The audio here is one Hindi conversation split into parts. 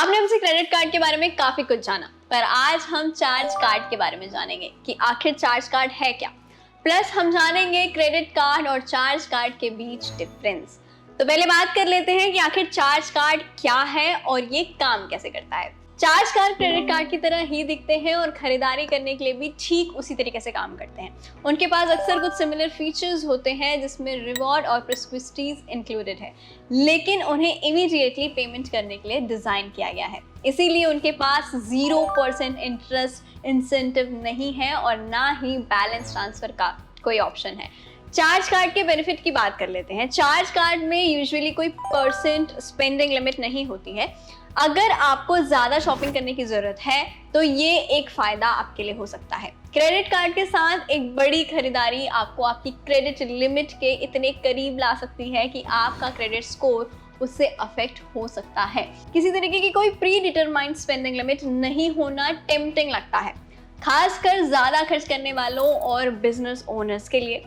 आपने हमसे क्रेडिट कार्ड के बारे में काफी कुछ जाना, पर आज हम चार्ज कार्ड के बारे में जानेंगे कि आखिर चार्ज कार्ड है क्या। प्लस हम जानेंगे क्रेडिट कार्ड और चार्ज कार्ड के बीच डिफरेंस। तो पहले बात कर लेते हैं कि आखिर चार्ज कार्ड क्या है और ये काम कैसे करता है। चार्ज कार्ड क्रेडिट कार्ड की तरह ही दिखते हैं और खरीदारी करने के लिए भी ठीक उसी तरीके से काम करते हैं। उनके पास अक्सर कुछ सिमिलर फीचर्स होते हैं जिसमें रिवॉर्ड और प्रिस्क्रिप्टिव्स इंक्लूडेड है, लेकिन उन्हें इमीडिएटली पेमेंट करने के लिए डिजाइन किया गया है। इसीलिए उनके पास 0% इंटरेस्ट इंसेंटिव नहीं है और ना ही बैलेंस ट्रांसफर का कोई ऑप्शन है। चार्ज कार्ड के बेनिफिट की बात कर लेते हैं। चार्ज कार्ड में यूजुअली कोई परसेंट स्पेंडिंग लिमिट नहीं होती है। अगर आपको ज्यादा शॉपिंग करने की जरूरत है तो ये एक फायदा आपके लिए हो सकता है। क्रेडिट कार्ड के साथ एक बड़ी खरीदारी आपको आपकी क्रेडिट लिमिट के इतने करीब ला सकती है कि आपका क्रेडिट स्कोर उससे अफेक्ट हो सकता है। किसी तरीके की कोई प्री डिटरमाइंड स्पेंडिंग लिमिट नहीं होना टेम्पटिंग लगता है, खासकर ज्यादा खर्च करने वालों और बिजनेस ओनर्स के लिए।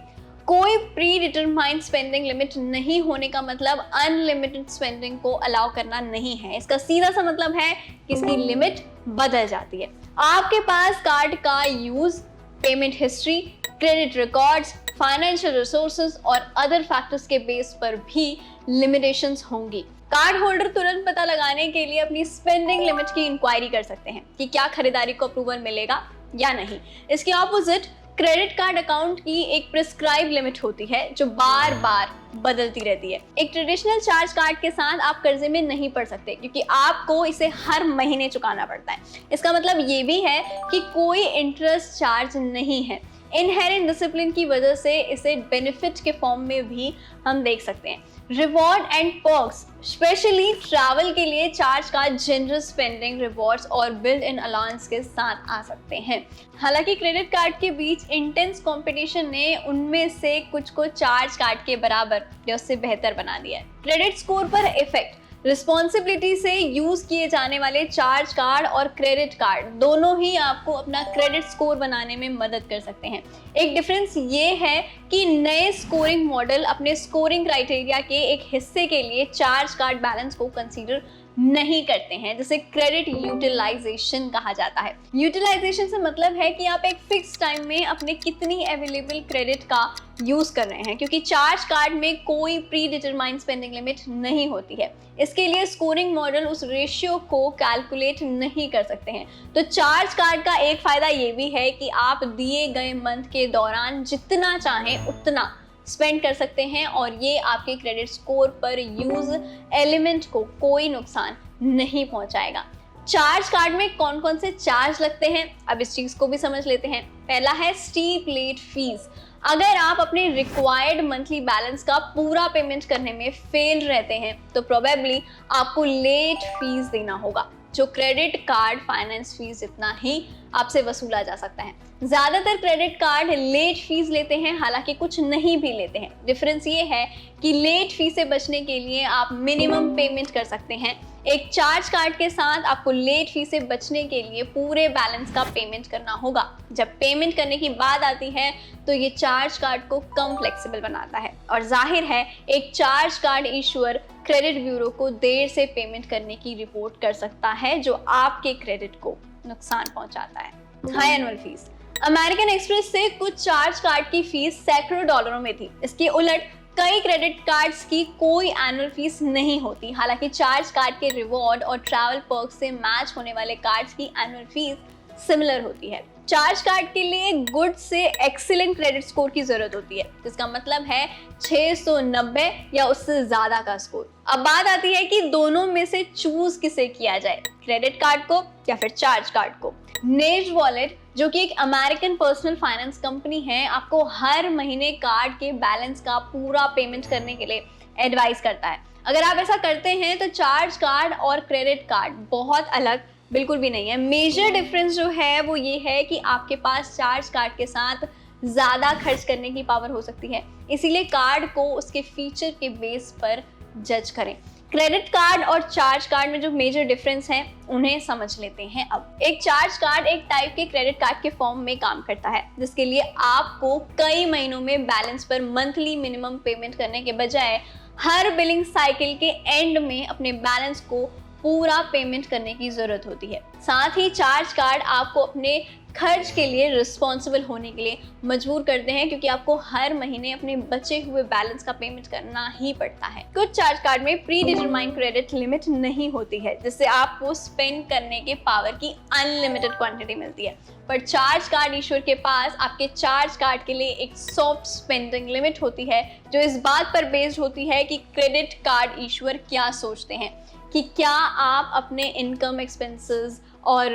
कोई प्री डिटरमाइंड स्पेंडिंग लिमिट नहीं होने का मतलब अनलिमिटेड स्पेंडिंग को अलाउ करना नहीं है। इसका सीधा सा मतलब है कि इसकी लिमिट बदल जाती है। आपके पास कार्ड का use, payment history, credit records, financial resources और अदर फैक्टर्स के बेस पर भी लिमिटेशंस होंगी। कार्ड होल्डर तुरंत पता लगाने के लिए अपनी स्पेंडिंग लिमिट की इंक्वायरी कर सकते हैं कि क्या खरीदारी को अप्रूवल मिलेगा या नहीं। इसके ऑपोजिट क्रेडिट कार्ड अकाउंट की एक प्रिस्क्राइब लिमिट होती है जो बार बार बदलती रहती है। एक ट्रेडिशनल चार्ज कार्ड के साथ आप कर्जे में नहीं पड़ सकते क्योंकि आपको इसे हर महीने चुकाना पड़ता है। इसका मतलब ये भी है कि कोई इंटरेस्ट चार्ज नहीं है। इनहेरेंट डिसिप्लिन की वजह से इसे बेनिफिट के फॉर्म में भी हम देख सकते हैं। Reward and perks, specially travel के लिए charge card generous spending, rewards और बिल्ड इन अलाउंस के साथ आ सकते हैं। हालांकि क्रेडिट कार्ड के बीच इंटेंस कंपटीशन ने उनमें से कुछ को चार्ज कार्ड के बराबर या उससे बेहतर बना दिया है। क्रेडिट स्कोर पर इफेक्ट, रिस्पॉन्सिबिलिटी से यूज किए जाने वाले चार्ज कार्ड और क्रेडिट कार्ड दोनों ही आपको अपना क्रेडिट स्कोर बनाने में मदद कर सकते हैं। एक डिफरेंस ये है कि नए स्कोरिंग मॉडल अपने स्कोरिंग क्राइटेरिया के एक हिस्से के लिए चार्ज कार्ड बैलेंस को कंसीडर नहीं करते हैं, जिसे क्रेडिट यूटिलाइजेशन कहा जाता है। यूटिलाइजेशन से मतलब है कि आप एक फिक्स टाइम में अपने कितनी अवेलेबल क्रेडिट का यूज कर रहे हैं, क्योंकि चार्ज कार्ड में कोई प्री डिटरमाइंड स्पेंडिंग लिमिट नहीं होती है। इसके लिए स्कोरिंग मॉडल उस रेशियो को कैलकुलेट नहीं कर सकते हैं। तो चार्ज कार्ड का एक फायदा ये भी है कि आप दिए गए मंथ के दौरान जितना चाहें उतना स्पेंड कर सकते हैं और ये आपके क्रेडिट स्कोर पर यूज एलिमेंट को कोई नुकसान नहीं पहुंचाएगा। चार्ज कार्ड में कौन कौन से चार्ज लगते हैं, अब इस चीज को भी समझ लेते हैं। पहला है स्टीप लेट फीस। अगर आप अपने रिक्वायर्ड मंथली बैलेंस का पूरा पेमेंट करने में फेल रहते हैं तो प्रोबेबली आपको लेट फीस देना होगा, जो क्रेडिट कार्ड फाइनेंस फीस जितना ही आपसे वसूला जा सकता है। ज्यादातर क्रेडिट कार्ड लेट फीस लेते हैं, हालांकि कुछ नहीं भी लेते हैं। डिफरेंस ये है कि लेट फीस से बचने के लिए आप मिनिमम पेमेंट कर सकते हैं। एक चार्ज कार्ड के साथ आपको लेट फीस से बचने के लिए पूरे बैलेंस का पेमेंट करना होगा। जब पेमेंट करने की बात आती है तो ये चार्ज कार्ड को कम फ्लेक्सिबल बनाता है और जाहिर है एक charge card issuer credit bureau को देर से पेमेंट करने की रिपोर्ट कर सकता है, जो आपके क्रेडिट को नुकसान पहुंचाता है। High annual fees, American express से कुछ चार्ज कार्ड की फीस सैकड़ों डॉलरों में थी। इसके उलट कई क्रेडिट कार्ड्स की कोई एनुअल फीस नहीं होती। हालांकि चार्ज कार्ड के रिवॉर्ड और ट्रैवल पर्क से मैच होने वाले कार्ड्स की एनुअल फीस सिमिलर होती है। चार्ज कार्ड के लिए गुड से एक्सीलेंट क्रेडिट स्कोर की जरूरत होती है, जिसका मतलब है 690 या उससे ज्यादा का स्कोर। अब बात आती है कि दोनों में से चूज किसे किया जाए, क्रेडिट कार्ड को या फिर चार्ज कार्ड को। नेज वॉलेट, जो कि एक अमेरिकन पर्सनल फाइनेंस कंपनी है, आपको हर महीने कार्ड के बैलेंस का पूरा पेमेंट करने के लिए एडवाइस करता है। अगर आप ऐसा करते हैं तो चार्ज कार्ड और क्रेडिट कार्ड बहुत अलग बिल्कुल भी नहीं है। मेजर डिफरेंस जो है वो ये है कि आपके पास चार्ज कार्ड के साथ ज्यादा खर्च करने की पावर हो सकती है, इसीलिए कार्ड को उसके फीचर के बेस पर जज करें। क्रेडिट कार्ड और चार्ज कार्ड में जो मेजर डिफरेंस है उन्हें समझ लेते हैं। अब एक चार्ज कार्ड एक टाइप के क्रेडिट कार्ड के फॉर्म में काम करता है, जिसके लिए आपको कई महीनों में बैलेंस पर मंथली मिनिमम पेमेंट करने के बजाय हर बिलिंग साइकिल के एंड में अपने बैलेंस को पूरा पेमेंट करने की ज़रूरत होती है। साथ ही चार्ज कार्ड आपको अपने खर्च के लिए रिस्पॉन्सिबल होने के लिए मजबूर करते हैं, क्योंकि आपको हर महीने अपने बचे हुए बैलेंस का पेमेंट करना ही पड़ता है। कुछ चार्ज कार्ड में प्री डिटरमाइंड क्रेडिट लिमिट नहीं होती है, जिससे आपको स्पेंड करने के पावर की अनलिमिटेड क्वांटिटी मिलती है। पर चार्ज कार्ड इशूअर के पास आपके चार्ज कार्ड के लिए एक सॉफ्ट स्पेंडिंग लिमिट होती है, जो इस बात पर बेस्ड होती है कि क्रेडिट कार्ड इशूअर क्या सोचते हैं, कि क्या आप अपने इनकम, एक्सपेंसेस और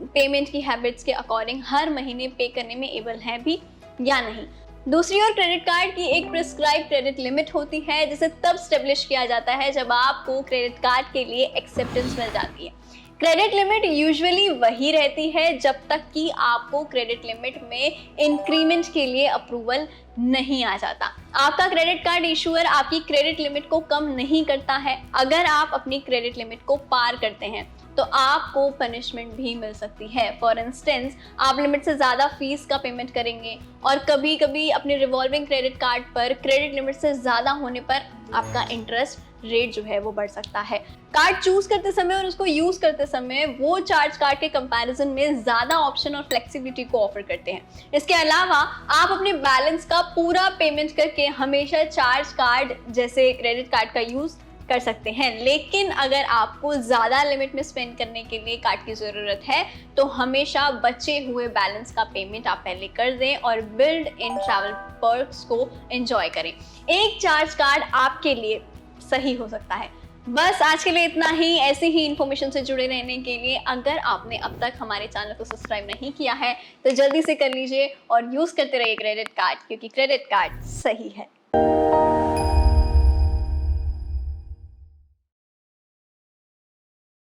पेमेंट की हैबिट्स के अकॉर्डिंग हर महीने पे करने में एबल हैं भी या नहीं। दूसरी ओर क्रेडिट कार्ड की एक प्रिस्क्राइब क्रेडिट लिमिट होती है, जिसे तब स्टेब्लिश किया जाता है जब आपको क्रेडिट कार्ड के लिए एक्सेप्टेंस मिल जाती है। क्रेडिट लिमिट यूजुअली वही रहती है जब तक कि आपको क्रेडिट लिमिट में इंक्रीमेंट के लिए अप्रूवल नहीं आ जाता। आपका क्रेडिट कार्ड इशूअर आपकी क्रेडिट लिमिट को कम नहीं करता है। अगर आप अपनी क्रेडिट लिमिट को पार करते हैं तो आपको पनिशमेंट भी मिल सकती है। फॉर इंस्टेंस, आप लिमिट से ज़्यादा फीस का पेमेंट करेंगे और कभी कभी अपने रिवॉल्विंग क्रेडिट कार्ड पर क्रेडिट लिमिट से ज़्यादा होने पर आपका इंटरेस्ट रेट जो है वो बढ़ सकता है। कार्ड चूज करते समय और उसको यूज करते समय वो चार्ज कार्ड के कंपैरिजन में ज़्यादा ऑप्शन और फ्लेक्सिबिलिटी को ऑफर करते हैं। इसके अलावा आप अपने बैलेंस का पूरा पेमेंट करके हमेशा चार्ज कार्ड जैसे क्रेडिट कार्ड का यूज कर सकते हैं। लेकिन अगर आपको ज़्यादा लिमिट में स्पेंड करने के लिए कार्ड की ज़रूरत है तो हमेशा बचे हुए बैलेंस का पेमेंट आप पहले कर दें और बिल्ड इन ट्रैवल पर्क्स को एंजॉय करें। एक चार्ज कार्ड आपके लिए सही हो सकता है। बस आज के लिए इतना ही। ऐसी ही इन्फॉर्मेशन से जुड़े रहने के लिए अगर आपने अब तक हमारे चैनल को सब्सक्राइब नहीं किया है तो जल्दी से कर लीजिए और यूज़ करते रहिए क्रेडिट कार्ड, क्योंकि क्रेडिट कार्ड सही है।